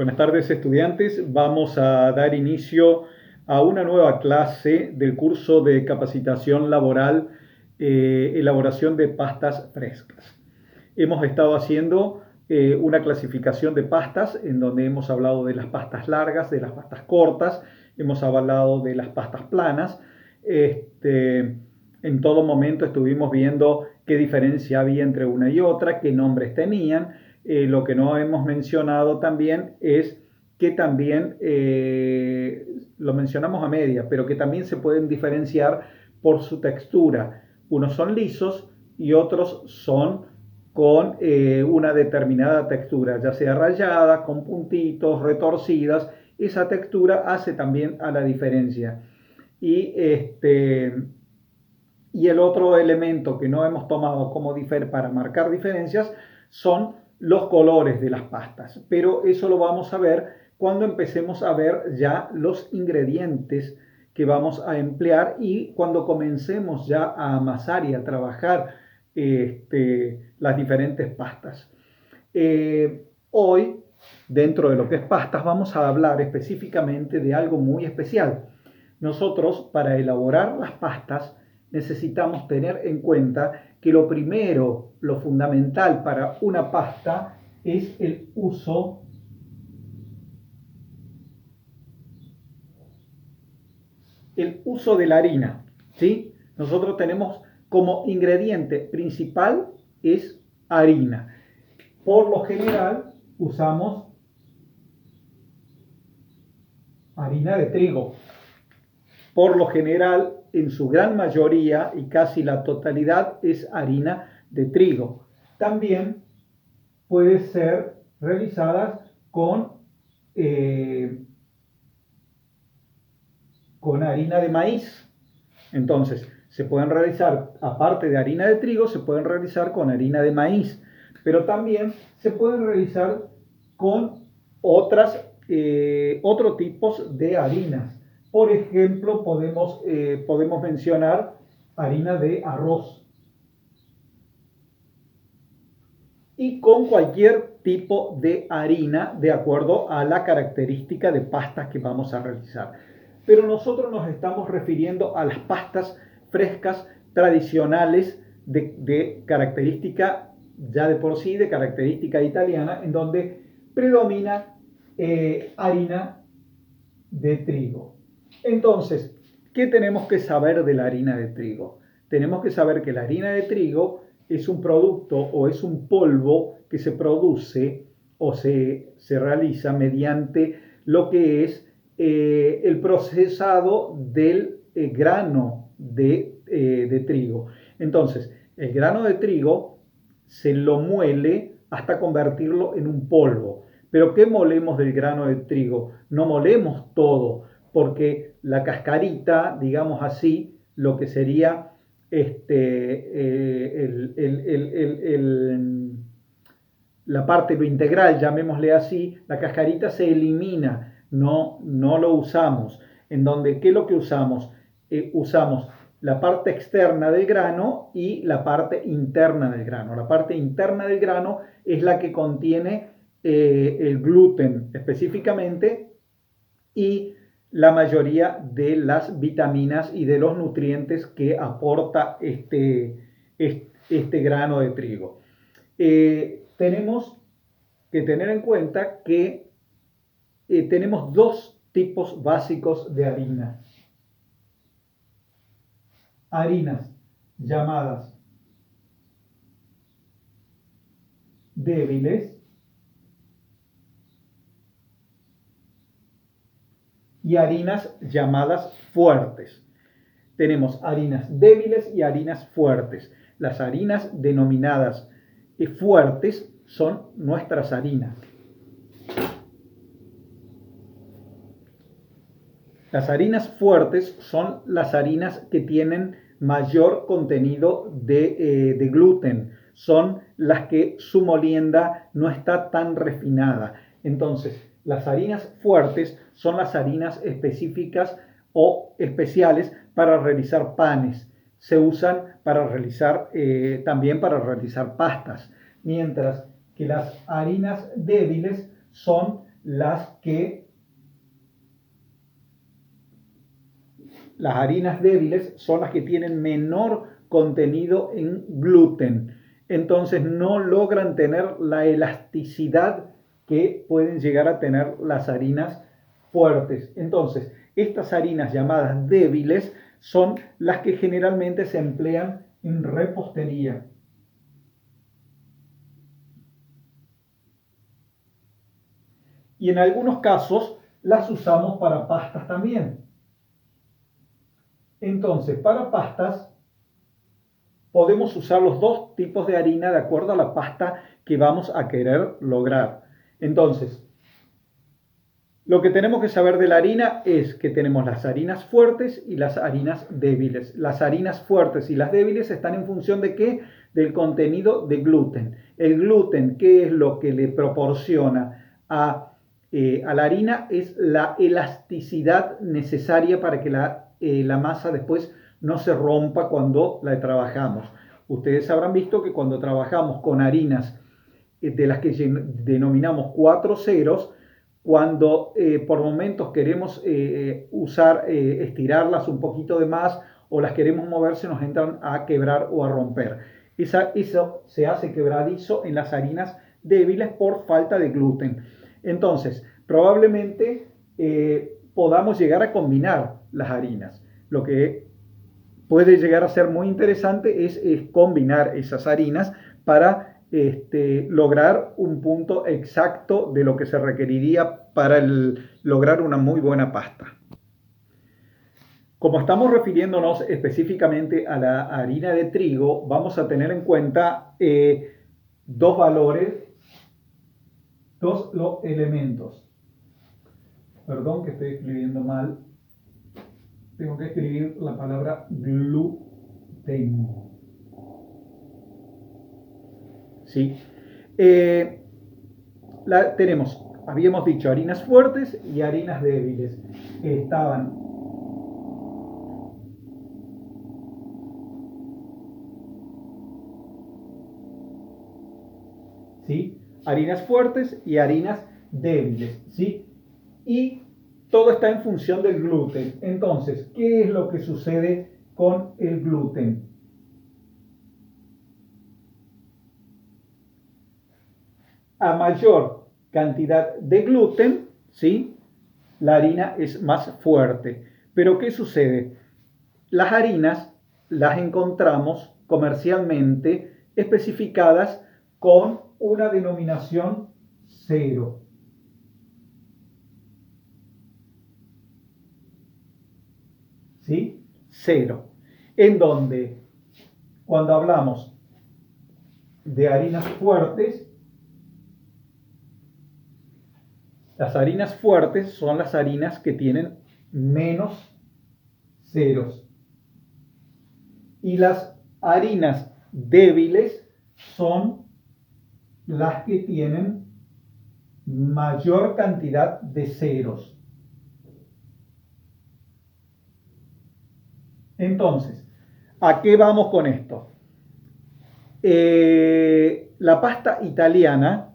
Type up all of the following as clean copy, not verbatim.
Buenas tardes, estudiantes. Vamos a dar inicio a una nueva clase del curso de capacitación laboral, elaboración de pastas frescas. Hemos estado haciendo una clasificación de pastas en donde hemos hablado de las pastas largas, de las pastas cortas, hemos hablado de las pastas planas. En todo momento estuvimos viendo qué diferencia había entre una y otra, qué nombres tenían. Lo que no hemos mencionado también es que también, lo mencionamos a media, pero que también se pueden diferenciar por su textura. Unos son lisos y otros son con una determinada textura, ya sea rayada, con puntitos, retorcidas. Esa textura hace también a la diferencia. Y el otro elemento que no hemos tomado como para marcar diferencias son los colores de las pastas, pero eso lo vamos a ver cuando empecemos a ver ya los ingredientes que vamos a emplear y cuando comencemos ya a amasar y a trabajar las diferentes pastas. Hoy, dentro de lo que es pastas, vamos a hablar específicamente de algo muy especial. Nosotros, para elaborar las pastas, necesitamos tener en cuenta que lo primero, lo fundamental para una pasta es el uso de la harina, ¿sí? Nosotros tenemos como ingrediente principal es harina. Por lo general usamos harina de trigo. Por lo general, en su gran mayoría y casi la totalidad es harina de trigo. También puede ser realizadas con harina de maíz. Entonces, se pueden realizar, aparte de harina de trigo, se pueden realizar con harina de maíz, pero también se pueden realizar con otros tipos de harinas. Por ejemplo, podemos mencionar harina de arroz. Y con cualquier tipo de harina de acuerdo a la característica de pastas que vamos a realizar. Pero nosotros nos estamos refiriendo a las pastas frescas tradicionales de característica, ya de por sí, de característica italiana, en donde predomina harina de trigo. Entonces, ¿qué tenemos que saber de la harina de trigo? Tenemos que saber que la harina de trigo es un producto o es un polvo que se produce o se realiza mediante lo que es el procesado del grano de trigo. Entonces, el grano de trigo se lo muele hasta convertirlo en un polvo. Pero ¿qué molemos del grano de trigo? No molemos todo, porque la cascarita, digamos así, lo que sería la parte, lo integral, llamémosle así, la cascarita se elimina, no lo usamos. En donde, ¿qué es lo que usamos? Usamos la parte externa del grano y la parte interna del grano. La parte interna del grano es la que contiene el gluten específicamente y la mayoría de las vitaminas y de los nutrientes que aporta este grano de trigo. Tenemos que tener en cuenta que tenemos dos tipos básicos de harina. Harinas llamadas débiles y harinas llamadas fuertes. Tenemos harinas débiles y harinas fuertes. Las harinas denominadas fuertes son nuestras harinas. Las harinas fuertes son las harinas que tienen mayor contenido de gluten. Son las que su molienda no está tan refinada. Entonces, las harinas fuertes son las harinas específicas o especiales para realizar panes. Se usan para realizar, también para realizar pastas. Mientras que las harinas débiles son las harinas débiles son las que tienen menor contenido en gluten. Entonces no logran tener la elasticidad que pueden llegar a tener las harinas fuertes. Entonces, estas harinas llamadas débiles son las que generalmente se emplean en repostería. Y en algunos casos las usamos para pastas también. Entonces, para pastas podemos usar los dos tipos de harina de acuerdo a la pasta que vamos a querer lograr. Entonces, lo que tenemos que saber de la harina es que tenemos las harinas fuertes y las harinas débiles. Las harinas fuertes y las débiles están en función de ¿qué? Del contenido de gluten. El gluten, ¿qué es lo que le proporciona a la harina? Es la elasticidad necesaria para que la masa después no se rompa cuando la trabajamos. Ustedes habrán visto que cuando trabajamos con harinas de las que denominamos 4 ceros, cuando por momentos queremos estirarlas un poquito de más o las queremos mover, se nos entran a quebrar o a romper. Eso se hace quebradizo en las harinas débiles por falta de gluten. Entonces, probablemente podamos llegar a combinar las harinas. Lo que puede llegar a ser muy interesante es combinar esas harinas para lograr un punto exacto de lo que se requeriría para lograr una muy buena pasta. Como estamos refiriéndonos específicamente a la harina de trigo, vamos a tener en cuenta dos valores, dos elementos. Perdón que estoy escribiendo mal. Tengo que escribir la palabra gluten. ¿Sí? Tenemos, habíamos dicho, harinas fuertes y harinas débiles. Estaban ¿sí? Harinas fuertes y harinas débiles, ¿sí? Y todo está en función del gluten. Entonces, ¿qué es lo que sucede con el gluten? A mayor cantidad de gluten, ¿sí? La harina es más fuerte. Pero ¿qué sucede? Las harinas las encontramos comercialmente especificadas con una denominación 0. ¿Sí? 0. En donde, cuando hablamos de harinas fuertes, las harinas fuertes son las harinas que tienen menos ceros. Y las harinas débiles son las que tienen mayor cantidad de ceros. Entonces, ¿a qué vamos con esto? La pasta italiana,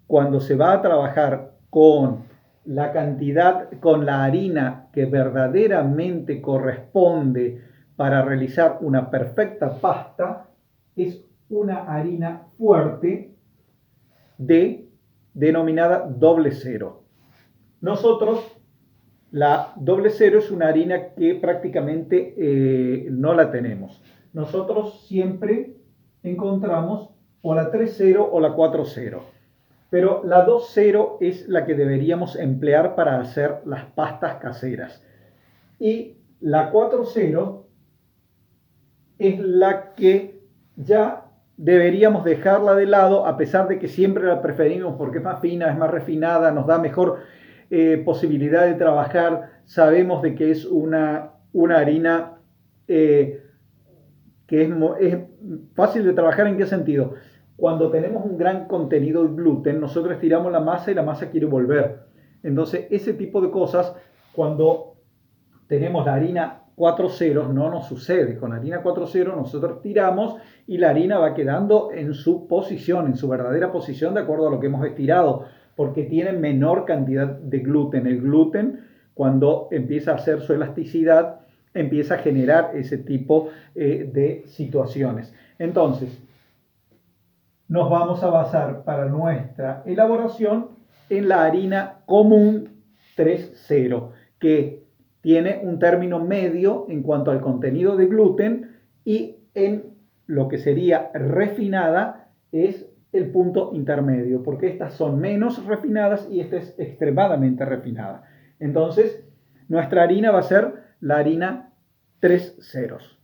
cuando se va a trabajar con la cantidad, con la harina que verdaderamente corresponde para realizar una perfecta pasta, es una harina fuerte denominada doble cero. Nosotros, la doble cero es una harina que prácticamente no la tenemos. Nosotros siempre encontramos o la 3-0 o la 4-0. Pero la 2-0 es la que deberíamos emplear para hacer las pastas caseras. Y la 4-0 es la que ya deberíamos dejarla de lado, a pesar de que siempre la preferimos porque es más fina, es más refinada, nos da mejor posibilidad de trabajar. Sabemos de que es una harina que es fácil de trabajar. ¿En qué sentido? Cuando tenemos un gran contenido de gluten, nosotros estiramos la masa y la masa quiere volver. Entonces, ese tipo de cosas, cuando tenemos la harina 4 ceros, no nos sucede. Con la harina 4 ceros nosotros tiramos y la harina va quedando en su posición, en su verdadera posición, de acuerdo a lo que hemos estirado. porque tiene menor cantidad de gluten. El gluten, cuando empieza a hacer su elasticidad, empieza a generar ese tipo de situaciones. Entonces, nos vamos a basar para nuestra elaboración en la harina común 3.0, que tiene un término medio en cuanto al contenido de gluten, y en lo que sería refinada es el punto intermedio, porque estas son menos refinadas y esta es extremadamente refinada. Entonces, nuestra harina va a ser la harina 3 ceros.